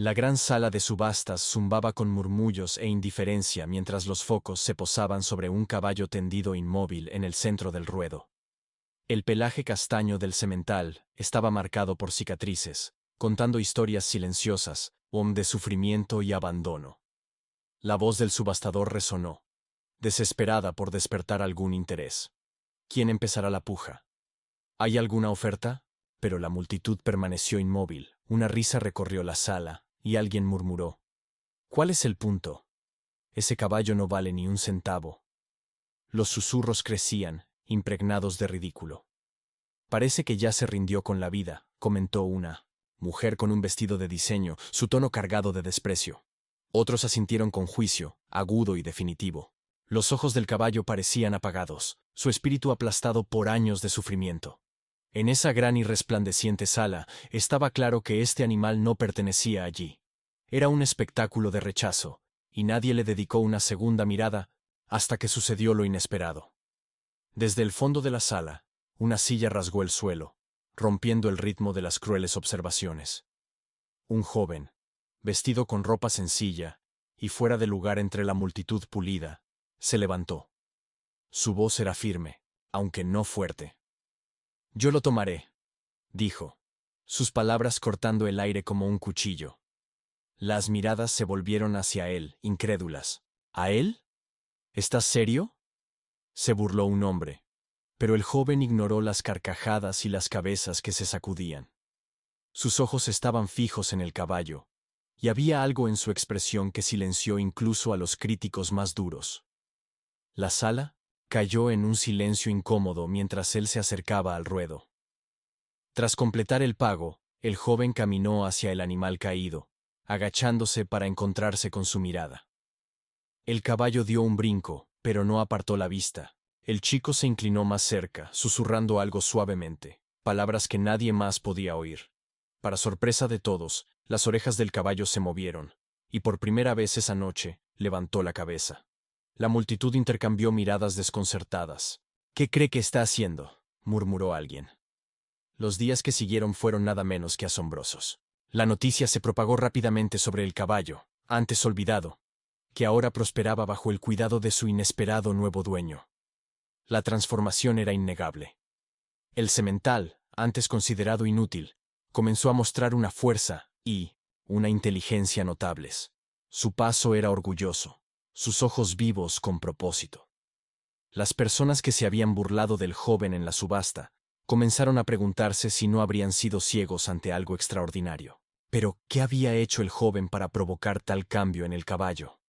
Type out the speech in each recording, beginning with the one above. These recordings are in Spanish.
La gran sala de subastas zumbaba con murmullos e indiferencia mientras los focos se posaban sobre un caballo tendido inmóvil en el centro del ruedo. El pelaje castaño del semental estaba marcado por cicatrices, contando historias silenciosas, de sufrimiento y abandono. La voz del subastador resonó, desesperada por despertar algún interés. ¿Quién empezará la puja? ¿Hay alguna oferta? Pero la multitud permaneció inmóvil. Una risa recorrió la sala, y alguien murmuró: ¿cuál es el punto? Ese caballo no vale ni un centavo. Los susurros crecían, impregnados de ridículo. Parece que ya se rindió con la vida, comentó una mujer con un vestido de diseño, su tono cargado de desprecio. Otros asintieron con juicio, agudo y definitivo. Los ojos del caballo parecían apagados, su espíritu aplastado por años de sufrimiento. En esa gran y resplandeciente sala estaba claro que este animal no pertenecía allí. Era un espectáculo de rechazo, y nadie le dedicó una segunda mirada hasta que sucedió lo inesperado. Desde el fondo de la sala, una silla rasgó el suelo, rompiendo el ritmo de las crueles observaciones. Un joven, vestido con ropa sencilla y fuera de lugar entre la multitud pulida, se levantó. Su voz era firme, aunque no fuerte. «Yo lo tomaré», dijo, sus palabras cortando el aire como un cuchillo. Las miradas se volvieron hacia él, incrédulas. ¿A él? ¿Estás serio?, se burló un hombre, pero el joven ignoró las carcajadas y las cabezas que se sacudían. Sus ojos estaban fijos en el caballo, y había algo en su expresión que silenció incluso a los críticos más duros. La sala cayó en un silencio incómodo mientras él se acercaba al ruedo. Tras completar el pago, el joven caminó hacia el animal caído, agachándose para encontrarse con su mirada. El caballo dio un brinco, pero no apartó la vista. El chico se inclinó más cerca, susurrando algo suavemente, palabras que nadie más podía oír. Para sorpresa de todos, las orejas del caballo se movieron, y por primera vez esa noche levantó la cabeza. La multitud intercambió miradas desconcertadas. «¿Qué cree que está haciendo?», murmuró alguien. Los días que siguieron fueron nada menos que asombrosos. La noticia se propagó rápidamente sobre el caballo, antes olvidado, que ahora prosperaba bajo el cuidado de su inesperado nuevo dueño. La transformación era innegable. El semental, antes considerado inútil, comenzó a mostrar una fuerza y una inteligencia notables. Su paso era orgulloso, sus ojos vivos con propósito. Las personas que se habían burlado del joven en la subasta comenzaron a preguntarse si no habrían sido ciegos ante algo extraordinario. Pero, ¿qué había hecho el joven para provocar tal cambio en el caballo?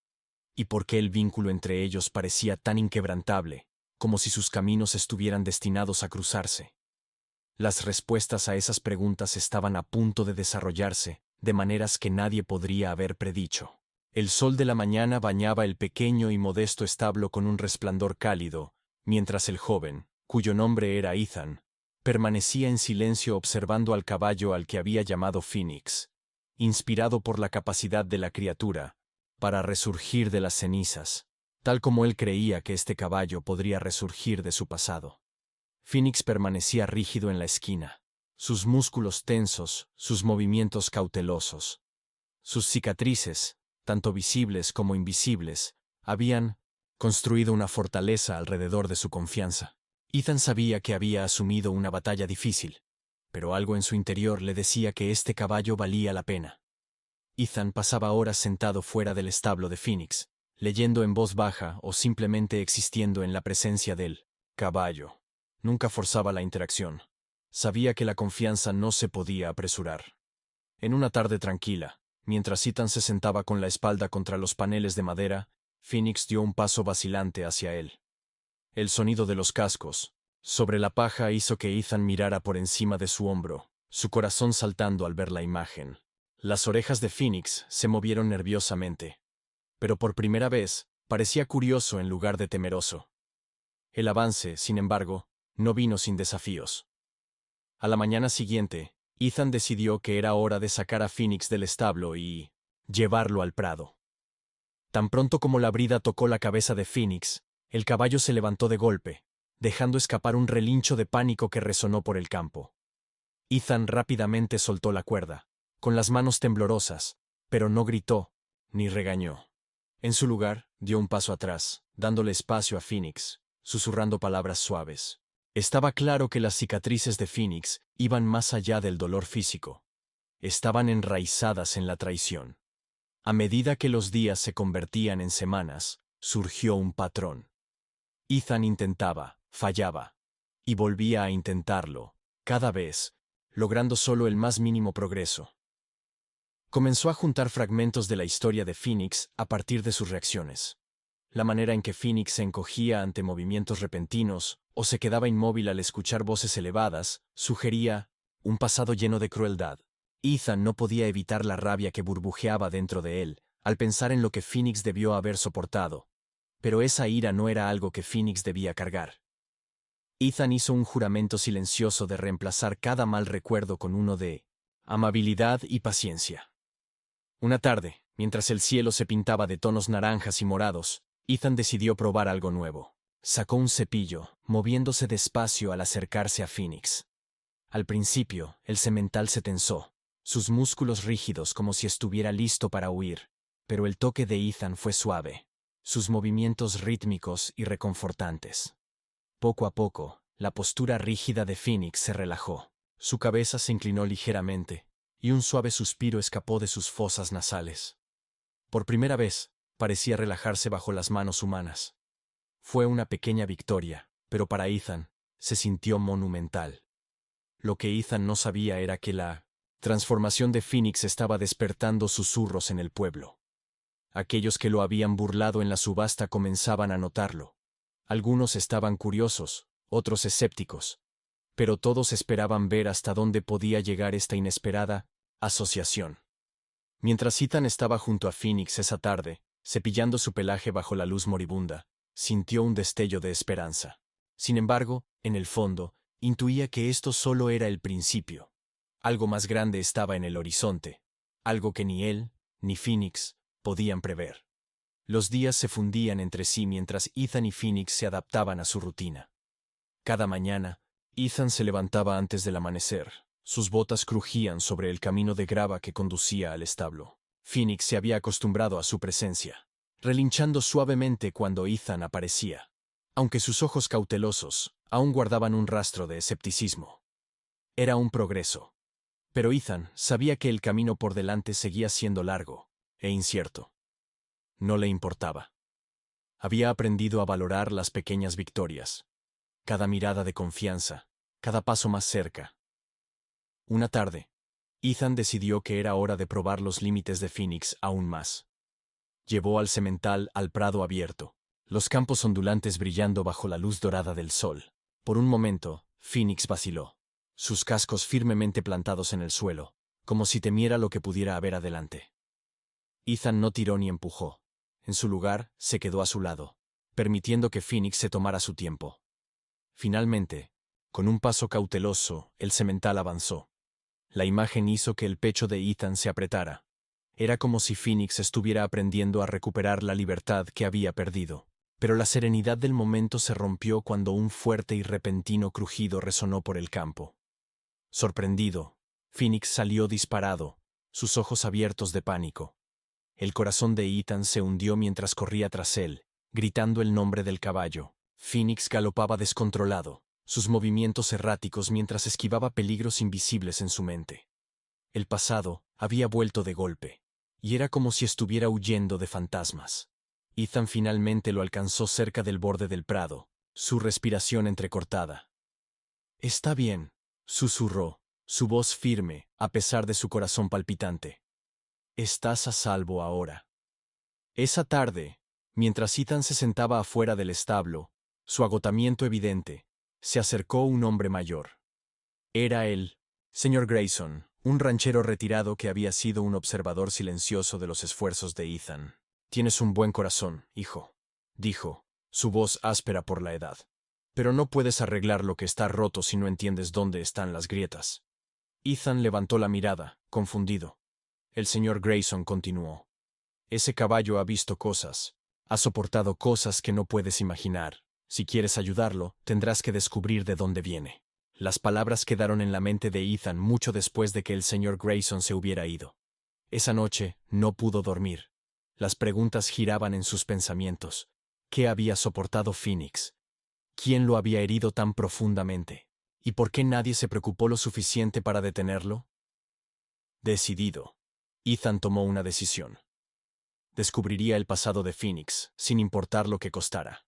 ¿Y por qué el vínculo entre ellos parecía tan inquebrantable, como si sus caminos estuvieran destinados a cruzarse? Las respuestas a esas preguntas estaban a punto de desarrollarse de maneras que nadie podría haber predicho. El sol de la mañana bañaba el pequeño y modesto establo con un resplandor cálido, mientras el joven, cuyo nombre era Ethan, permanecía en silencio observando al caballo al que había llamado Phoenix, inspirado por la capacidad de la criatura para resurgir de las cenizas, tal como él creía que este caballo podría resurgir de su pasado. Phoenix permanecía rígido en la esquina, sus músculos tensos, sus movimientos cautelosos. Sus cicatrices, tanto visibles como invisibles, habían construido una fortaleza alrededor de su confianza. Ethan sabía que había asumido una batalla difícil, pero algo en su interior le decía que este caballo valía la pena. Ethan pasaba horas sentado fuera del establo de Phoenix, leyendo en voz baja o simplemente existiendo en la presencia del caballo. Nunca forzaba la interacción. Sabía que la confianza no se podía apresurar. En una tarde tranquila, mientras Ethan se sentaba con la espalda contra los paneles de madera, Phoenix dio un paso vacilante hacia él. El sonido de los cascos sobre la paja hizo que Ethan mirara por encima de su hombro, su corazón saltando al ver la imagen. Las orejas de Phoenix se movieron nerviosamente, pero por primera vez parecía curioso en lugar de temeroso. El avance, sin embargo, no vino sin desafíos. A la mañana siguiente, Ethan decidió que era hora de sacar a Phoenix del establo y llevarlo al prado. Tan pronto como la brida tocó la cabeza de Phoenix, el caballo se levantó de golpe, dejando escapar un relincho de pánico que resonó por el campo. Ethan rápidamente soltó la cuerda, con las manos temblorosas, pero no gritó, ni regañó. En su lugar, dio un paso atrás, dándole espacio a Phoenix, susurrando palabras suaves. Estaba claro que las cicatrices de Phoenix iban más allá del dolor físico. Estaban enraizadas en la traición. A medida que los días se convertían en semanas, surgió un patrón. Ethan intentaba, fallaba, y volvía a intentarlo, cada vez, logrando solo el más mínimo progreso. Comenzó a juntar fragmentos de la historia de Phoenix a partir de sus reacciones. La manera en que Phoenix se encogía ante movimientos repentinos o se quedaba inmóvil al escuchar voces elevadas sugería un pasado lleno de crueldad. Ethan no podía evitar la rabia que burbujeaba dentro de él al pensar en lo que Phoenix debió haber soportado. Pero esa ira no era algo que Phoenix debía cargar. Ethan hizo un juramento silencioso de reemplazar cada mal recuerdo con uno de amabilidad y paciencia. Una tarde, mientras el cielo se pintaba de tonos naranjas y morados, Ethan decidió probar algo nuevo. Sacó un cepillo, moviéndose despacio al acercarse a Phoenix. Al principio, el semental se tensó, sus músculos rígidos como si estuviera listo para huir, pero el toque de Ethan fue suave, sus movimientos rítmicos y reconfortantes. Poco a poco, la postura rígida de Phoenix se relajó, su cabeza se inclinó ligeramente, y un suave suspiro escapó de sus fosas nasales. Por primera vez, parecía relajarse bajo las manos humanas. Fue una pequeña victoria, pero para Ethan, se sintió monumental. Lo que Ethan no sabía era que la transformación de Phoenix estaba despertando susurros en el pueblo. Aquellos que lo habían burlado en la subasta comenzaban a notarlo. Algunos estaban curiosos, otros escépticos, pero todos esperaban ver hasta dónde podía llegar esta inesperada asociación. Mientras Ethan estaba junto a Phoenix esa tarde, cepillando su pelaje bajo la luz moribunda, sintió un destello de esperanza. Sin embargo, en el fondo, intuía que esto solo era el principio. Algo más grande estaba en el horizonte, algo que ni él, ni Phoenix, podían prever. Los días se fundían entre sí mientras Ethan y Phoenix se adaptaban a su rutina. Cada mañana, Ethan se levantaba antes del amanecer. Sus botas crujían sobre el camino de grava que conducía al establo. Phoenix se había acostumbrado a su presencia, relinchando suavemente cuando Ethan aparecía, aunque sus ojos cautelosos aún guardaban un rastro de escepticismo. Era un progreso. Pero Ethan sabía que el camino por delante seguía siendo largo e incierto. No le importaba. Había aprendido a valorar las pequeñas victorias, cada mirada de confianza, cada paso más cerca. Una tarde, Ethan decidió que era hora de probar los límites de Phoenix aún más. Llevó al semental al prado abierto, los campos ondulantes brillando bajo la luz dorada del sol. Por un momento, Phoenix vaciló, sus cascos firmemente plantados en el suelo, como si temiera lo que pudiera haber adelante. Ethan no tiró ni empujó. En su lugar, se quedó a su lado, permitiendo que Phoenix se tomara su tiempo. Finalmente, con un paso cauteloso, el semental avanzó. La imagen hizo que el pecho de Ethan se apretara. Era como si Phoenix estuviera aprendiendo a recuperar la libertad que había perdido. Pero la serenidad del momento se rompió cuando un fuerte y repentino crujido resonó por el campo. Sorprendido, Phoenix salió disparado, sus ojos abiertos de pánico. El corazón de Ethan se hundió mientras corría tras él, gritando el nombre del caballo. Phoenix galopaba descontrolado, sus movimientos erráticos mientras esquivaba peligros invisibles en su mente. El pasado había vuelto de golpe, y era como si estuviera huyendo de fantasmas. Ethan finalmente lo alcanzó cerca del borde del prado, su respiración entrecortada. «Está bien», susurró, su voz firme, a pesar de su corazón palpitante. «Estás a salvo ahora». Esa tarde, mientras Ethan se sentaba afuera del establo, su agotamiento evidente, se acercó un hombre mayor. Era él, señor Grayson, un ranchero retirado que había sido un observador silencioso de los esfuerzos de Ethan. «Tienes un buen corazón, hijo», dijo, su voz áspera por la edad. «Pero no puedes arreglar lo que está roto si no entiendes dónde están las grietas». Ethan levantó la mirada, confundido. El señor Grayson continuó. «Ese caballo ha visto cosas, ha soportado cosas que no puedes imaginar. Si quieres ayudarlo, tendrás que descubrir de dónde viene». Las palabras quedaron en la mente de Ethan mucho después de que el señor Grayson se hubiera ido. Esa noche no pudo dormir. Las preguntas giraban en sus pensamientos. ¿Qué había soportado Phoenix? ¿Quién lo había herido tan profundamente? ¿Y por qué nadie se preocupó lo suficiente para detenerlo? Decidido, Ethan tomó una decisión. Descubriría el pasado de Phoenix, sin importar lo que costara.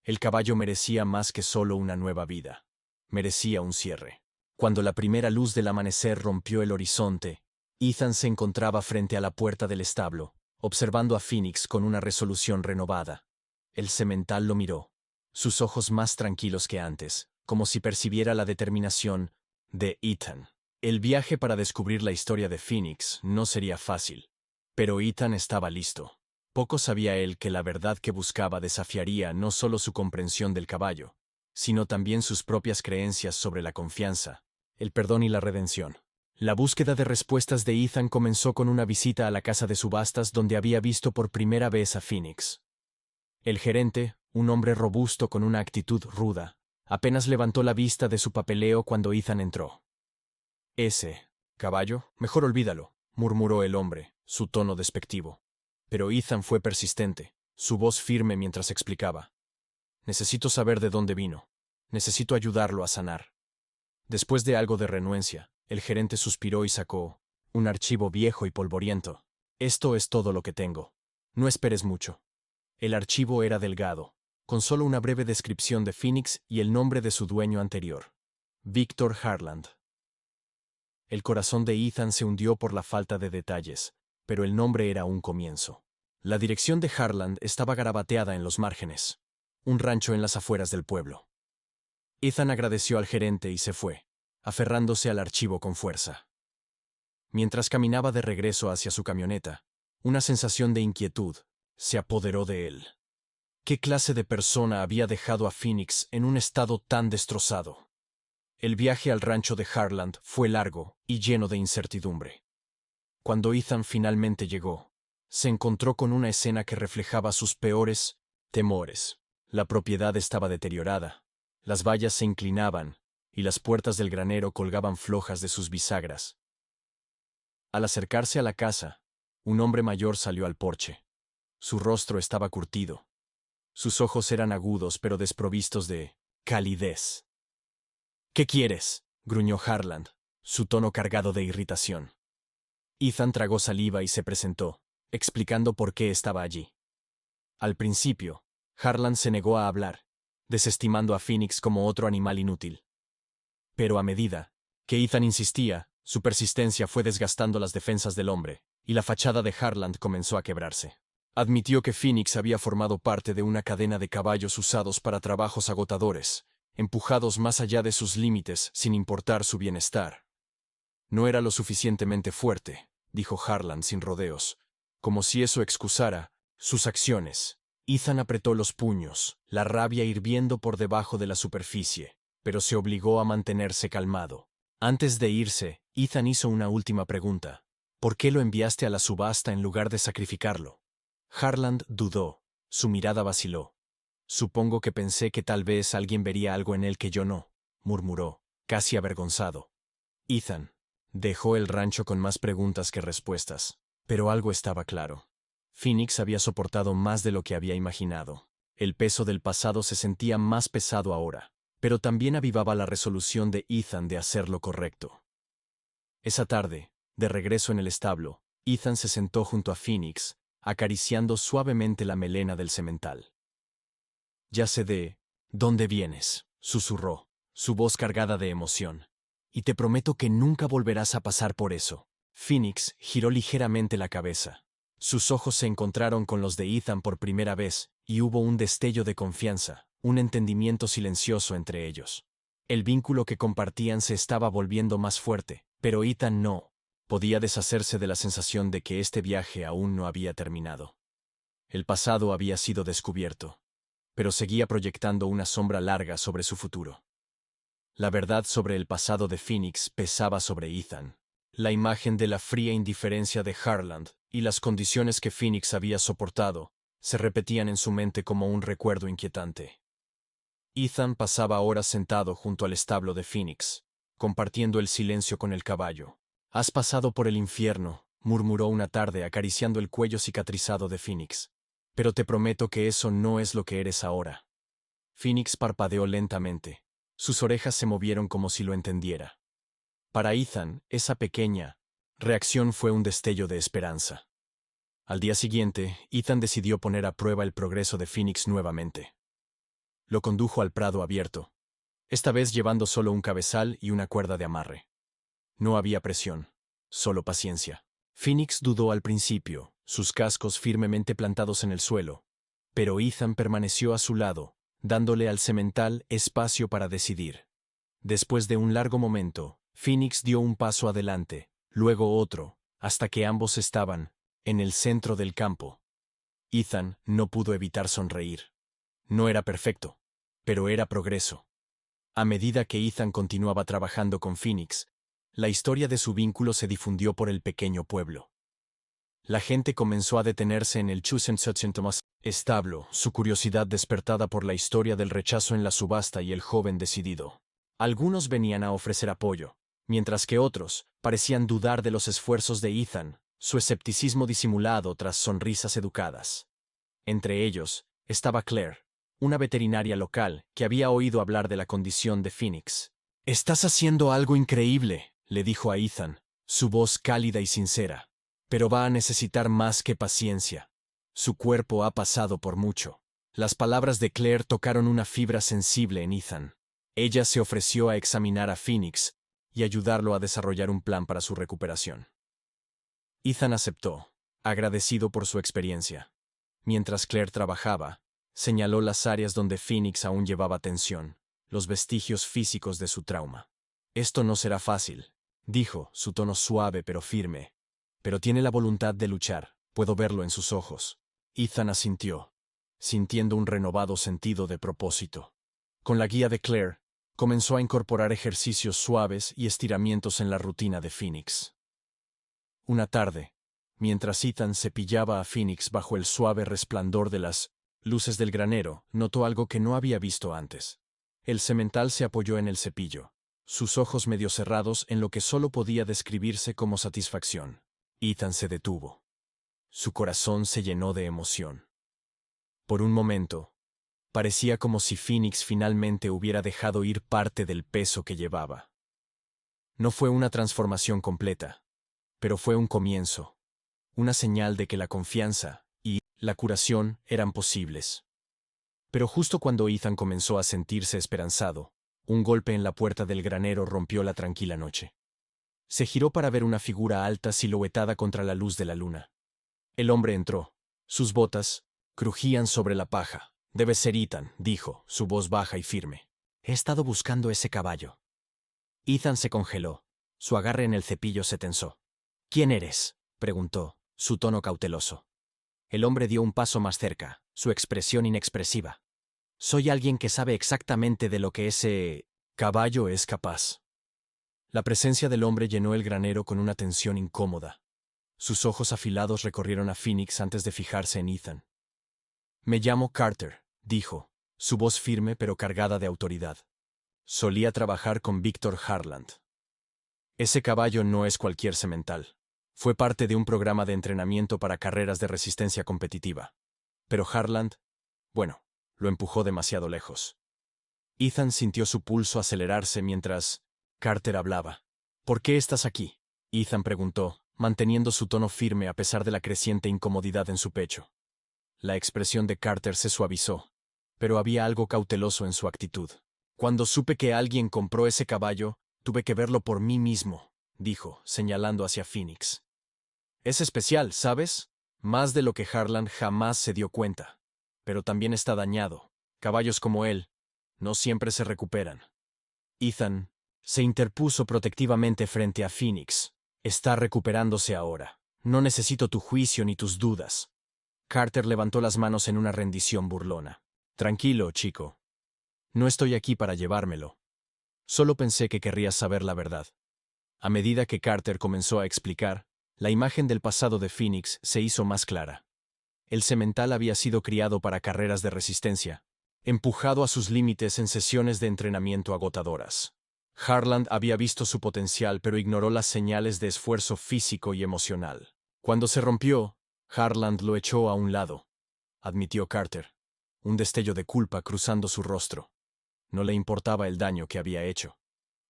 El caballo merecía más que solo una nueva vida. Merecía un cierre. Cuando la primera luz del amanecer rompió el horizonte, Ethan se encontraba frente a la puerta del establo, observando a Phoenix con una resolución renovada. El semental lo miró, sus ojos más tranquilos que antes, como si percibiera la determinación de Ethan. El viaje para descubrir la historia de Phoenix no sería fácil, pero Ethan estaba listo. Poco sabía él que la verdad que buscaba desafiaría no solo su comprensión del caballo, sino también sus propias creencias sobre la confianza, el perdón y la redención. La búsqueda de respuestas de Ethan comenzó con una visita a la casa de subastas donde había visto por primera vez a Phoenix. El gerente, un hombre robusto con una actitud ruda, apenas levantó la vista de su papeleo cuando Ethan entró. «Ese caballo, mejor olvídalo», murmuró el hombre, su tono despectivo. Pero Ethan fue persistente, su voz firme mientras explicaba. «Necesito saber de dónde vino. Necesito ayudarlo a sanar». Después de algo de renuencia, el gerente suspiró y sacó un archivo viejo y polvoriento. «Esto es todo lo que tengo. No esperes mucho». El archivo era delgado, con solo una breve descripción de Phoenix y el nombre de su dueño anterior, Victor Harland. El corazón de Ethan se hundió por la falta de detalles, pero el nombre era un comienzo. La dirección de Harland estaba garabateada en los márgenes, un rancho en las afueras del pueblo. Ethan agradeció al gerente y se fue, aferrándose al archivo con fuerza. Mientras caminaba de regreso hacia su camioneta, una sensación de inquietud se apoderó de él. ¿Qué clase de persona había dejado a Phoenix en un estado tan destrozado? El viaje al rancho de Harland fue largo y lleno de incertidumbre. Cuando Ethan finalmente llegó, se encontró con una escena que reflejaba sus peores temores. La propiedad estaba deteriorada, las vallas se inclinaban y las puertas del granero colgaban flojas de sus bisagras. Al acercarse a la casa, un hombre mayor salió al porche. Su rostro estaba curtido. Sus ojos eran agudos pero desprovistos de calidez. «¿Qué quieres?», gruñó Harland, su tono cargado de irritación. Ethan tragó saliva y se presentó, explicando por qué estaba allí. Al principio, Harland se negó a hablar, desestimando a Phoenix como otro animal inútil. Pero a medida que Ethan insistía, su persistencia fue desgastando las defensas del hombre, y la fachada de Harland comenzó a quebrarse. Admitió que Phoenix había formado parte de una cadena de caballos usados para trabajos agotadores, empujados más allá de sus límites sin importar su bienestar. «No era lo suficientemente fuerte», dijo Harland sin rodeos, como si eso excusara sus acciones. Ethan apretó los puños, la rabia hirviendo por debajo de la superficie, pero se obligó a mantenerse calmado. Antes de irse, Ethan hizo una última pregunta. «¿Por qué lo enviaste a la subasta en lugar de sacrificarlo?». Harland dudó, su mirada vaciló. «Supongo que pensé que tal vez alguien vería algo en él que yo no», murmuró, casi avergonzado. Ethan dejó el rancho con más preguntas que respuestas, pero algo estaba claro. Phoenix había soportado más de lo que había imaginado. El peso del pasado se sentía más pesado ahora, pero también avivaba la resolución de Ethan de hacer lo correcto. Esa tarde, de regreso en el establo, Ethan se sentó junto a Phoenix, acariciando suavemente la melena del semental. «Ya sé de dónde vienes», susurró, su voz cargada de emoción. «Y te prometo que nunca volverás a pasar por eso». Phoenix giró ligeramente la cabeza. Sus ojos se encontraron con los de Ethan por primera vez, y hubo un destello de confianza, un entendimiento silencioso entre ellos. El vínculo que compartían se estaba volviendo más fuerte, pero Ethan no podía deshacerse de la sensación de que este viaje aún no había terminado. El pasado había sido descubierto, pero seguía proyectando una sombra larga sobre su futuro. La verdad sobre el pasado de Phoenix pesaba sobre Ethan. La imagen de la fría indiferencia de Harland y las condiciones que Phoenix había soportado se repetían en su mente como un recuerdo inquietante. Ethan pasaba horas sentado junto al establo de Phoenix, compartiendo el silencio con el caballo. «Has pasado por el infierno», murmuró una tarde acariciando el cuello cicatrizado de Phoenix. Pero te prometo que eso no es lo que eres ahora. Phoenix parpadeó lentamente. Sus orejas se movieron como si lo entendiera. Para Ethan, esa pequeña reacción fue un destello de esperanza. Al día siguiente, Ethan decidió poner a prueba el progreso de Phoenix nuevamente. Lo condujo al prado abierto, esta vez llevando solo un cabezal y una cuerda de amarre. No había presión, solo paciencia. Phoenix dudó al principio, sus cascos firmemente plantados en el suelo, pero Ethan permaneció a su lado, dándole al semental espacio para decidir. Después de un largo momento, Phoenix dio un paso adelante, luego otro, hasta que ambos estaban en el centro del campo. Ethan no pudo evitar sonreír. No era perfecto, pero era progreso. A medida que Ethan continuaba trabajando con Phoenix, la historia de su vínculo se difundió por el pequeño pueblo. La gente comenzó a detenerse en el Thomas establo, su curiosidad despertada por la historia del rechazo en la subasta y el joven decidido. Algunos venían a ofrecer apoyo, mientras que otros parecían dudar de los esfuerzos de Ethan, su escepticismo disimulado tras sonrisas educadas. Entre ellos estaba Claire, una veterinaria local que había oído hablar de la condición de Phoenix. «Estás haciendo algo increíble», le dijo a Ethan, su voz cálida y sincera. «Pero va a necesitar más que paciencia. Su cuerpo ha pasado por mucho». Las palabras de Claire tocaron una fibra sensible en Ethan. Ella se ofreció a examinar a Phoenix y ayudarlo a desarrollar un plan para su recuperación. Ethan aceptó, agradecido por su experiencia. Mientras Claire trabajaba, señaló las áreas donde Phoenix aún llevaba tensión, los vestigios físicos de su trauma. «Esto no será fácil», dijo, su tono suave pero firme. «Pero tiene la voluntad de luchar, puedo verlo en sus ojos». Ethan asintió, sintiendo un renovado sentido de propósito. Con la guía de Claire, comenzó a incorporar ejercicios suaves y estiramientos en la rutina de Phoenix. Una tarde, mientras Ethan cepillaba a Phoenix bajo el suave resplandor de las luces del granero, notó algo que no había visto antes. El semental se apoyó en el cepillo, sus ojos medio cerrados en lo que solo podía describirse como satisfacción. Ethan se detuvo. Su corazón se llenó de emoción. Por un momento, parecía como si Phoenix finalmente hubiera dejado ir parte del peso que llevaba. No fue una transformación completa, pero fue un comienzo, una señal de que la confianza y la curación eran posibles. Pero justo cuando Ethan comenzó a sentirse esperanzado, un golpe en la puerta del granero rompió la tranquila noche. Se giró para ver una figura alta siluetada contra la luz de la luna. El hombre entró. Sus botas crujían sobre la paja. «Debe ser Ethan», dijo, su voz baja y firme. «He estado buscando ese caballo». Ethan se congeló. Su agarre en el cepillo se tensó. «¿Quién eres?», preguntó, su tono cauteloso. El hombre dio un paso más cerca, su expresión inexpresiva. «Soy alguien que sabe exactamente de lo que ese caballo es capaz». La presencia del hombre llenó el granero con una tensión incómoda. Sus ojos afilados recorrieron a Phoenix antes de fijarse en Ethan. «Me llamo Carter», dijo, su voz firme pero cargada de autoridad. «Solía trabajar con Victor Harland». «Ese caballo no es cualquier semental. Fue parte de un programa de entrenamiento para carreras de resistencia competitiva. Pero Harland, bueno, lo empujó demasiado lejos». Ethan sintió su pulso acelerarse mientras Carter hablaba. «¿Por qué estás aquí?», Ethan preguntó, manteniendo su tono firme a pesar de la creciente incomodidad en su pecho. La expresión de Carter se suavizó, pero había algo cauteloso en su actitud. «Cuando supe que alguien compró ese caballo, tuve que verlo por mí mismo», dijo, señalando hacia Phoenix. «Es especial, ¿sabes? Más de lo que Harland jamás se dio cuenta. Pero también está dañado. Caballos como él no siempre se recuperan». Ethan se interpuso protectivamente frente a Phoenix. «Está recuperándose ahora. No necesito tu juicio ni tus dudas». Carter levantó las manos en una rendición burlona. «Tranquilo, chico. No estoy aquí para llevármelo. Solo pensé que querrías saber la verdad». A medida que Carter comenzó a explicar, la imagen del pasado de Phoenix se hizo más clara. El semental había sido criado para carreras de resistencia, empujado a sus límites en sesiones de entrenamiento agotadoras. Harland había visto su potencial pero ignoró las señales de esfuerzo físico y emocional. Cuando se rompió, Harland lo echó a un lado, admitió Carter, un destello de culpa cruzando su rostro. No le importaba el daño que había hecho.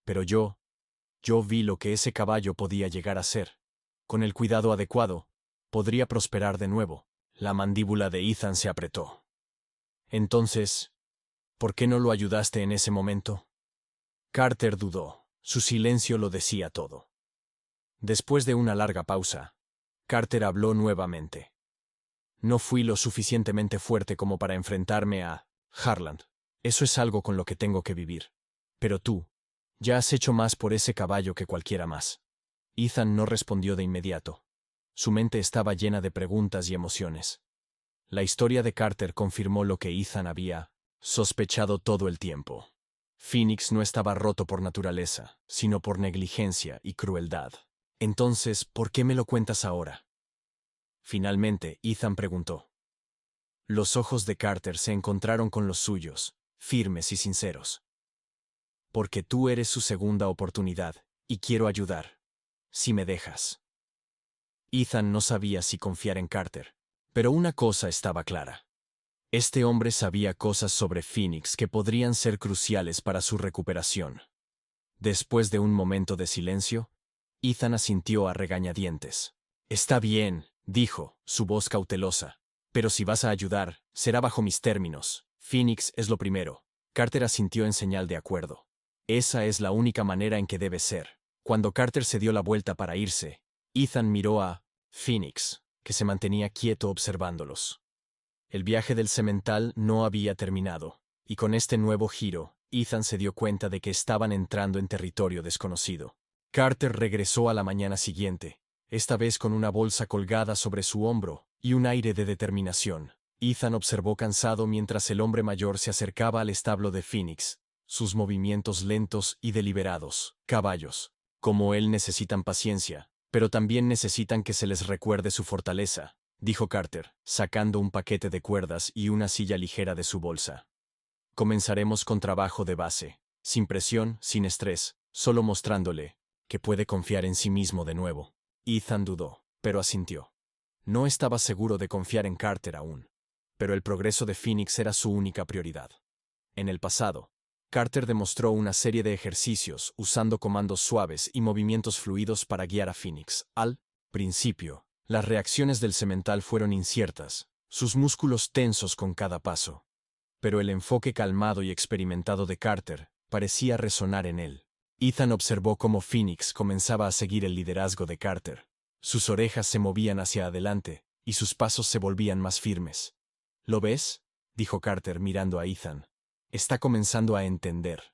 Pero yo vi lo que ese caballo podía llegar a ser. Con el cuidado adecuado, podría prosperar de nuevo. La mandíbula de Ethan se apretó. Entonces, ¿por qué no lo ayudaste en ese momento? Carter dudó. Su silencio lo decía todo. Después de una larga pausa, Carter habló nuevamente. No fui lo suficientemente fuerte como para enfrentarme a Harland. Eso es algo con lo que tengo que vivir. Pero tú, ya has hecho más por ese caballo que cualquiera más. Ethan no respondió de inmediato. Su mente estaba llena de preguntas y emociones. La historia de Carter confirmó lo que Ethan había sospechado todo el tiempo. Phoenix no estaba roto por naturaleza, sino por negligencia y crueldad. Entonces, ¿por qué me lo cuentas ahora? Finalmente, Ethan preguntó. Los ojos de Carter se encontraron con los suyos, firmes y sinceros. Porque tú eres su segunda oportunidad, y quiero ayudar. Si me dejas. Ethan no sabía si confiar en Carter, pero una cosa estaba clara. Este hombre sabía cosas sobre Phoenix que podrían ser cruciales para su recuperación. Después de un momento de silencio, Ethan asintió a regañadientes. Está bien, dijo, su voz cautelosa. Pero si vas a ayudar, será bajo mis términos. Phoenix es lo primero. Carter asintió en señal de acuerdo. Esa es la única manera en que debe ser. Cuando Carter se dio la vuelta para irse, Ethan miró a Phoenix, que se mantenía quieto observándolos. El viaje del semental no había terminado, y con este nuevo giro, Ethan se dio cuenta de que estaban entrando en territorio desconocido. Carter regresó a la mañana siguiente, esta vez con una bolsa colgada sobre su hombro y un aire de determinación. Ethan observó cansado mientras el hombre mayor se acercaba al establo de Phoenix, sus movimientos lentos y deliberados. Caballos, como él, necesitan paciencia, pero también necesitan que se les recuerde su fortaleza, dijo Carter, sacando un paquete de cuerdas y una silla ligera de su bolsa. Comenzaremos con trabajo de base, sin presión, sin estrés, solo mostrándole que puede confiar en sí mismo de nuevo. Ethan dudó, pero asintió. No estaba seguro de confiar en Carter aún, pero el progreso de Phoenix era su única prioridad. En el pasado, Carter demostró una serie de ejercicios usando comandos suaves y movimientos fluidos para guiar a Phoenix. Al principio, las reacciones del semental fueron inciertas, sus músculos tensos con cada paso. Pero el enfoque calmado y experimentado de Carter parecía resonar en él. Ethan observó cómo Phoenix comenzaba a seguir el liderazgo de Carter. Sus orejas se movían hacia adelante, y sus pasos se volvían más firmes. ¿Lo ves?, dijo Carter mirando a Ethan. Está comenzando a entender.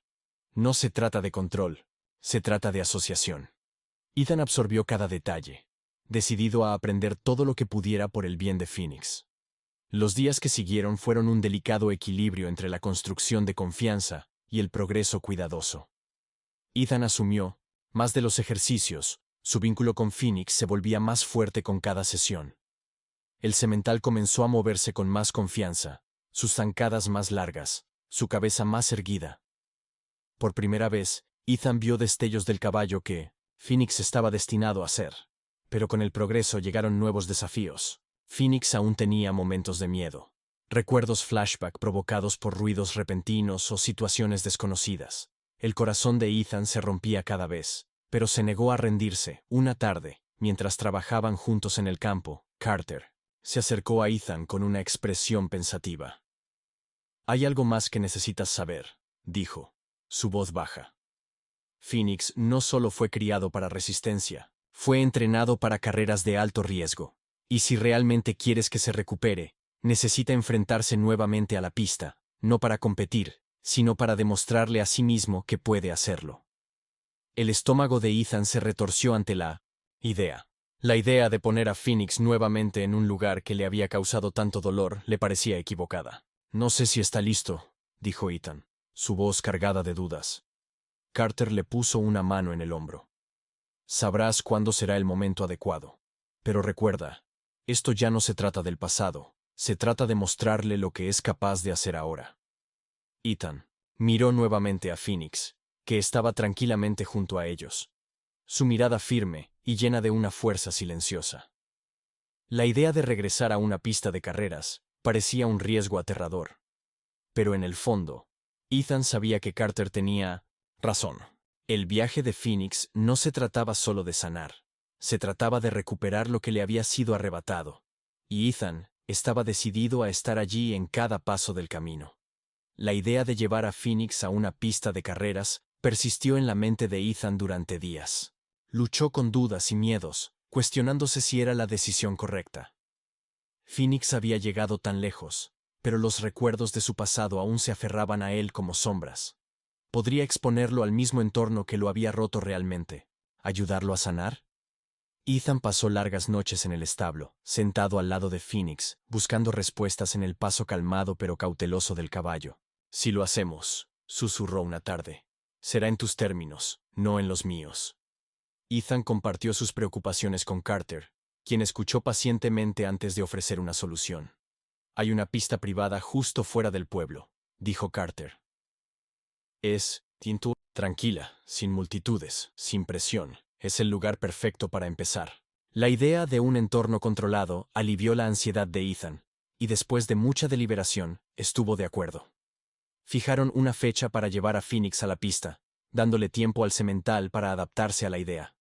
No se trata de control, se trata de asociación. Ethan absorbió cada detalle, decidido a aprender todo lo que pudiera por el bien de Phoenix. Los días que siguieron fueron un delicado equilibrio entre la construcción de confianza y el progreso cuidadoso. Ethan asumió, más de los ejercicios, su vínculo con Phoenix se volvía más fuerte con cada sesión. El semental comenzó a moverse con más confianza, sus zancadas más largas, su cabeza más erguida. Por primera vez, Ethan vio destellos del caballo que Phoenix estaba destinado a ser. Pero con el progreso llegaron nuevos desafíos. Phoenix aún tenía momentos de miedo. Recuerdos flashback provocados por ruidos repentinos o situaciones desconocidas. El corazón de Ethan se rompía cada vez, pero se negó a rendirse. Una tarde, mientras trabajaban juntos en el campo, Carter se acercó a Ethan con una expresión pensativa. «Hay algo más que necesitas saber», dijo, su voz baja. Phoenix no solo fue criado para resistencia, fue entrenado para carreras de alto riesgo. Y si realmente quieres que se recupere, necesita enfrentarse nuevamente a la pista, no para competir, sino para demostrarle a sí mismo que puede hacerlo. El estómago de Ethan se retorció ante la idea. La idea de poner a Phoenix nuevamente en un lugar que le había causado tanto dolor le parecía equivocada. «No sé si está listo», dijo Ethan, su voz cargada de dudas. Carter le puso una mano en el hombro. «Sabrás cuándo será el momento adecuado. Pero recuerda, esto ya no se trata del pasado, se trata de mostrarle lo que es capaz de hacer ahora». Ethan miró nuevamente a Phoenix, que estaba tranquilamente junto a ellos. Su mirada firme y llena de una fuerza silenciosa. La idea de regresar a una pista de carreras parecía un riesgo aterrador. Pero en el fondo, Ethan sabía que Carter tenía razón. El viaje de Phoenix no se trataba solo de sanar. Se trataba de recuperar lo que le había sido arrebatado. Y Ethan estaba decidido a estar allí en cada paso del camino. La idea de llevar a Phoenix a una pista de carreras persistió en la mente de Ethan durante días. Luchó con dudas y miedos, cuestionándose si era la decisión correcta. Phoenix había llegado tan lejos, pero los recuerdos de su pasado aún se aferraban a él como sombras. ¿Podría exponerlo al mismo entorno que lo había roto realmente? ¿Ayudarlo a sanar? Ethan pasó largas noches en el establo, sentado al lado de Phoenix, buscando respuestas en el paso calmado pero cauteloso del caballo. «Si lo hacemos», susurró una tarde, «será en tus términos, no en los míos». Ethan compartió sus preocupaciones con Carter, quien escuchó pacientemente antes de ofrecer una solución. «Hay una pista privada justo fuera del pueblo», dijo Carter. «Es, Tintu, tranquila, sin multitudes, sin presión. Es el lugar perfecto para empezar». La idea de un entorno controlado alivió la ansiedad de Ethan, y después de mucha deliberación, estuvo de acuerdo. Fijaron una fecha para llevar a Phoenix a la pista, dándole tiempo al semental para adaptarse a la idea.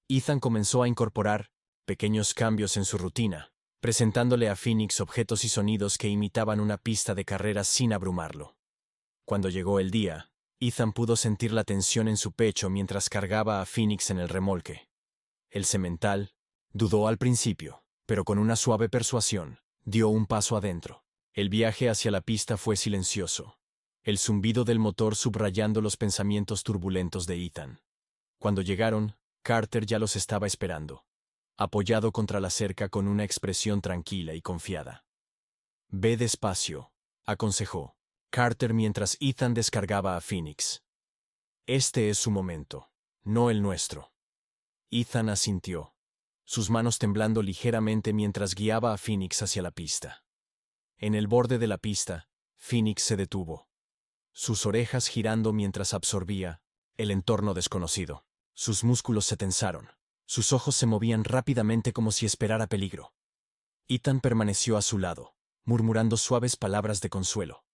Ethan comenzó a incorporar pequeños cambios en su rutina, presentándole a Phoenix objetos y sonidos que imitaban una pista de carreras sin abrumarlo. Cuando llegó el día, Ethan pudo sentir la tensión en su pecho mientras cargaba a Phoenix en el remolque. El semental dudó al principio, pero con una suave persuasión, dio un paso adentro. El viaje hacia la pista fue silencioso, el zumbido del motor subrayando los pensamientos turbulentos de Ethan. Cuando llegaron, Carter ya los estaba esperando, apoyado contra la cerca con una expresión tranquila y confiada. «Ve despacio», aconsejó Carter mientras Ethan descargaba a Phoenix. «Este es su momento, no el nuestro». Ethan asintió, sus manos temblando ligeramente mientras guiaba a Phoenix hacia la pista. En el borde de la pista, Phoenix se detuvo, sus orejas girando mientras absorbía el entorno desconocido. Sus músculos se tensaron, sus ojos se movían rápidamente como si esperara peligro. Ethan permaneció a su lado, murmurando suaves palabras de consuelo.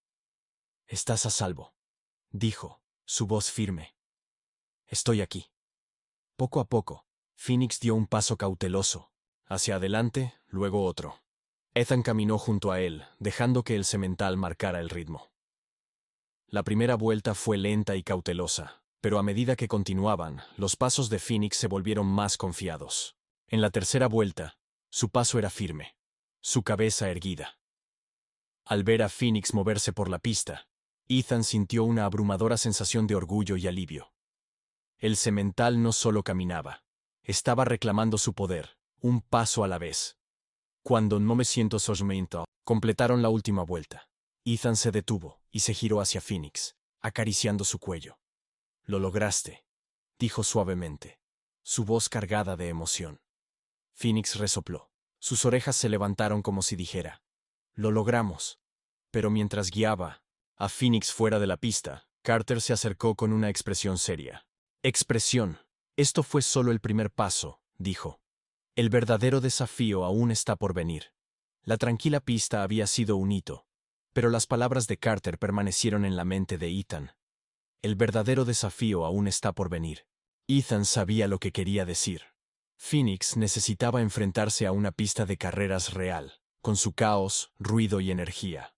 «Estás a salvo», dijo, su voz firme. «Estoy aquí». Poco a poco, Phoenix dio un paso cauteloso, hacia adelante, luego otro. Ethan caminó junto a él, dejando que el semental marcara el ritmo. La primera vuelta fue lenta y cautelosa, pero a medida que continuaban, los pasos de Phoenix se volvieron más confiados. En la tercera vuelta, su paso era firme, su cabeza erguida. Al ver a Phoenix moverse por la pista, Ethan sintió una abrumadora sensación de orgullo y alivio. El semental no solo caminaba, estaba reclamando su poder, un paso a la vez. Cuando no me siento sosmento, completaron la última vuelta. Ethan se detuvo y se giró hacia Phoenix, acariciando su cuello. «Lo lograste», dijo suavemente, su voz cargada de emoción. Phoenix resopló. Sus orejas se levantaron como si dijera, «Lo logramos». Pero mientras guiaba a Phoenix fuera de la pista, Carter se acercó con una expresión seria. «Expresión. Esto fue solo el primer paso», dijo. «El verdadero desafío aún está por venir». La tranquila pista había sido un hito, pero las palabras de Carter permanecieron en la mente de Ethan. El verdadero desafío aún está por venir. Ethan sabía lo que quería decir. Phoenix necesitaba enfrentarse a una pista de carreras real, con su caos, ruido y energía.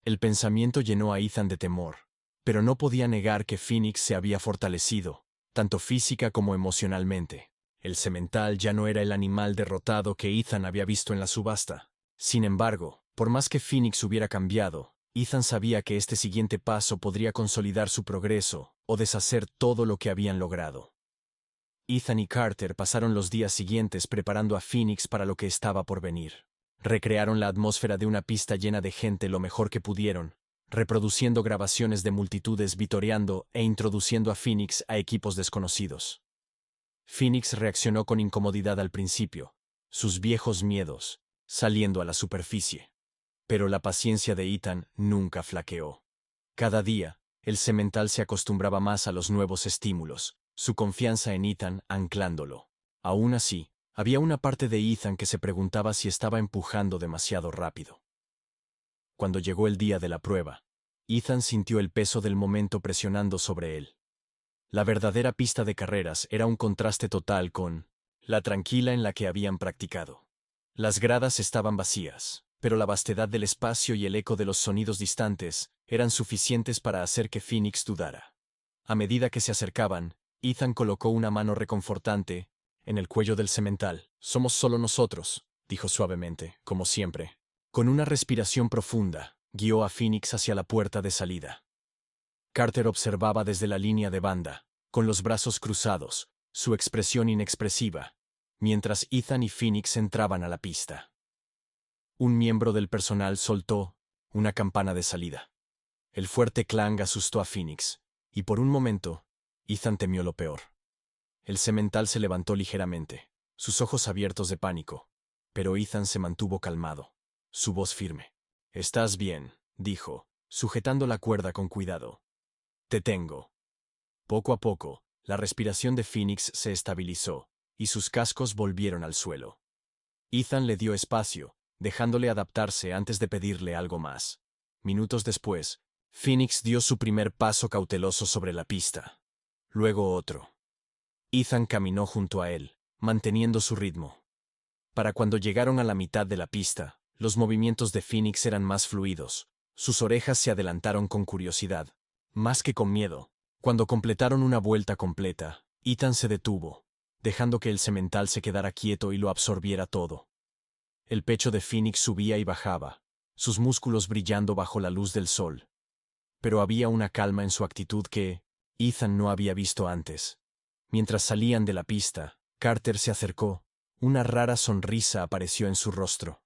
El pensamiento llenó a Ethan de temor, pero no podía negar que Phoenix se había fortalecido, tanto física como emocionalmente. El semental ya no era el animal derrotado que Ethan había visto en la subasta. Sin embargo, por más que Phoenix hubiera cambiado, Ethan sabía que este siguiente paso podría consolidar su progreso o deshacer todo lo que habían logrado. Ethan y Carter pasaron los días siguientes preparando a Phoenix para lo que estaba por venir. Recrearon la atmósfera de una pista llena de gente lo mejor que pudieron, reproduciendo grabaciones de multitudes vitoreando e introduciendo a Phoenix a equipos desconocidos. Phoenix reaccionó con incomodidad al principio, sus viejos miedos saliendo a la superficie. Pero la paciencia de Ethan nunca flaqueó. Cada día, el semental se acostumbraba más a los nuevos estímulos, su confianza en Ethan anclándolo. Aún así, Había una parte de Ethan que se preguntaba si estaba empujando demasiado rápido. Cuando llegó el día de la prueba, Ethan sintió el peso del momento presionando sobre él. La verdadera pista de carreras era un contraste total con la tranquila en la que habían practicado. Las gradas estaban vacías, pero la vastedad del espacio y el eco de los sonidos distantes eran suficientes para hacer que Phoenix dudara. A medida que se acercaban, Ethan colocó una mano reconfortante en el cuello del semental. «Somos solo nosotros», dijo suavemente, como siempre. Con una respiración profunda, guió a Phoenix hacia la puerta de salida. Carter observaba desde la línea de banda, con los brazos cruzados, su expresión inexpresiva, mientras Ethan y Phoenix entraban a la pista. Un miembro del personal soltó una campana de salida. El fuerte clang asustó a Phoenix, y por un momento, Ethan temió lo peor. El semental se levantó ligeramente, sus ojos abiertos de pánico, pero Ethan se mantuvo calmado, su voz firme. «Estás bien», dijo, sujetando la cuerda con cuidado. «Te tengo». Poco a poco, la respiración de Phoenix se estabilizó, y sus cascos volvieron al suelo. Ethan le dio espacio, dejándole adaptarse antes de pedirle algo más. Minutos después, Phoenix dio su primer paso cauteloso sobre la pista. Luego otro. Ethan caminó junto a él, manteniendo su ritmo. Para cuando llegaron a la mitad de la pista, los movimientos de Phoenix eran más fluidos. Sus orejas se adelantaron con curiosidad, más que con miedo. Cuando completaron una vuelta completa, Ethan se detuvo, dejando que el semental se quedara quieto y lo absorbiera todo. El pecho de Phoenix subía y bajaba, sus músculos brillando bajo la luz del sol. Pero había una calma en su actitud que Ethan no había visto antes. Mientras salían de la pista, Carter se acercó. Una rara sonrisa apareció en su rostro.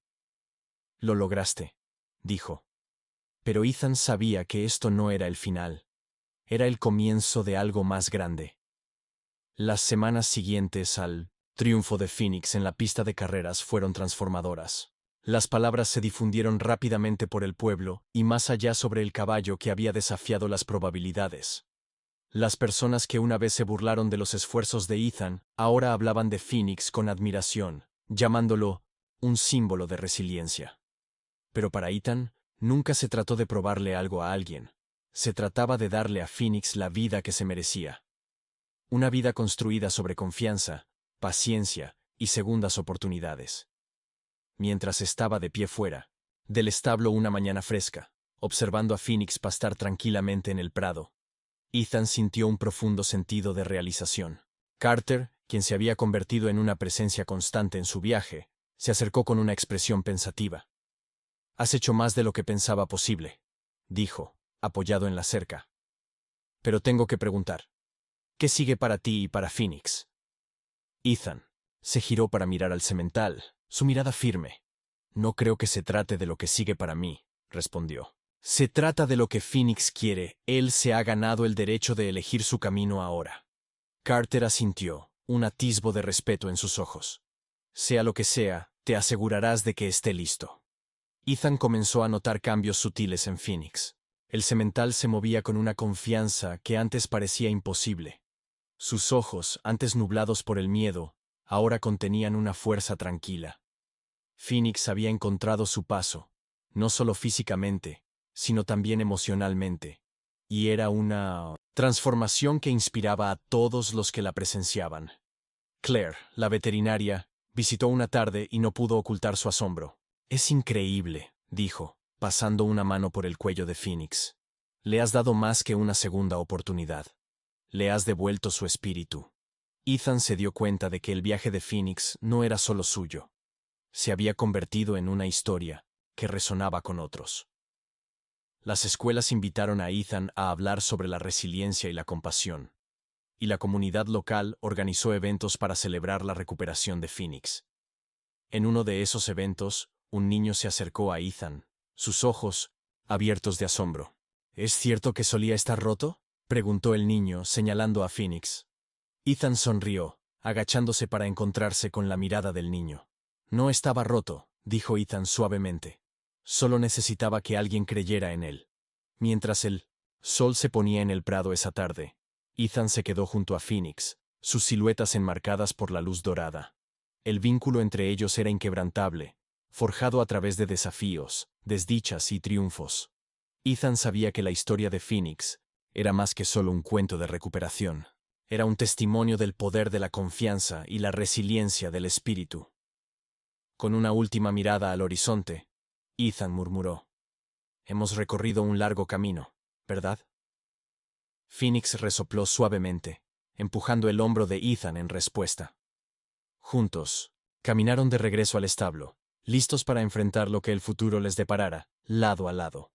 «Lo lograste», dijo. Pero Ethan sabía que esto no era el final. Era el comienzo de algo más grande. Las semanas siguientes al triunfo de Phoenix en la pista de carreras fueron transformadoras. Las palabras se difundieron rápidamente por el pueblo y más allá sobre el caballo que había desafiado las probabilidades. Las personas que una vez se burlaron de los esfuerzos de Ethan ahora hablaban de Phoenix con admiración, llamándolo un símbolo de resiliencia. Pero para Ethan, nunca se trató de probarle algo a alguien. Se trataba de darle a Phoenix la vida que se merecía. Una vida construida sobre confianza, paciencia y segundas oportunidades. Mientras estaba de pie fuera del establo una mañana fresca, observando a Phoenix pastar tranquilamente en el prado, Ethan sintió un profundo sentido de realización. Carter, quien se había convertido en una presencia constante en su viaje, se acercó con una expresión pensativa. «Has hecho más de lo que pensaba posible», dijo, apoyado en la cerca. «Pero tengo que preguntar, ¿qué sigue para ti y para Phoenix?» Ethan se giró para mirar al semental, su mirada firme. «No creo que se trate de lo que sigue para mí», respondió. «Se trata de lo que Phoenix quiere. Él se ha ganado el derecho de elegir su camino ahora». Carter asintió, un atisbo de respeto en sus ojos. «Sea lo que sea, te asegurarás de que esté listo». Ethan comenzó a notar cambios sutiles en Phoenix. El semental se movía con una confianza que antes parecía imposible. Sus ojos, antes nublados por el miedo, ahora contenían una fuerza tranquila. Phoenix había encontrado su paso, no solo físicamente, sino también emocionalmente, y era una transformación que inspiraba a todos los que la presenciaban. Claire, la veterinaria, visitó una tarde y no pudo ocultar su asombro. «Es increíble», dijo, pasando una mano por el cuello de Phoenix. «Le has dado más que una segunda oportunidad. Le has devuelto su espíritu». Ethan se dio cuenta de que el viaje de Phoenix no era solo suyo. Se había convertido en una historia que resonaba con otros. Las escuelas invitaron a Ethan a hablar sobre la resiliencia y la compasión, y la comunidad local organizó eventos para celebrar la recuperación de Phoenix. En uno de esos eventos, un niño se acercó a Ethan, sus ojos abiertos de asombro. «¿Es cierto que solía estar roto?», preguntó el niño, señalando a Phoenix. Ethan sonrió, agachándose para encontrarse con la mirada del niño. «No estaba roto», dijo Ethan suavemente. «Solo necesitaba que alguien creyera en él». Mientras el sol se ponía en el prado esa tarde, Ethan se quedó junto a Phoenix, sus siluetas enmarcadas por la luz dorada. El vínculo entre ellos era inquebrantable, forjado a través de desafíos, desdichas y triunfos. Ethan sabía que la historia de Phoenix era más que solo un cuento de recuperación. Era un testimonio del poder de la confianza y la resiliencia del espíritu. Con una última mirada al horizonte, Ethan murmuró: «Hemos recorrido un largo camino, ¿verdad?». Phoenix resopló suavemente, empujando el hombro de Ethan en respuesta. Juntos, caminaron de regreso al establo, listos para enfrentar lo que el futuro les deparara, lado a lado.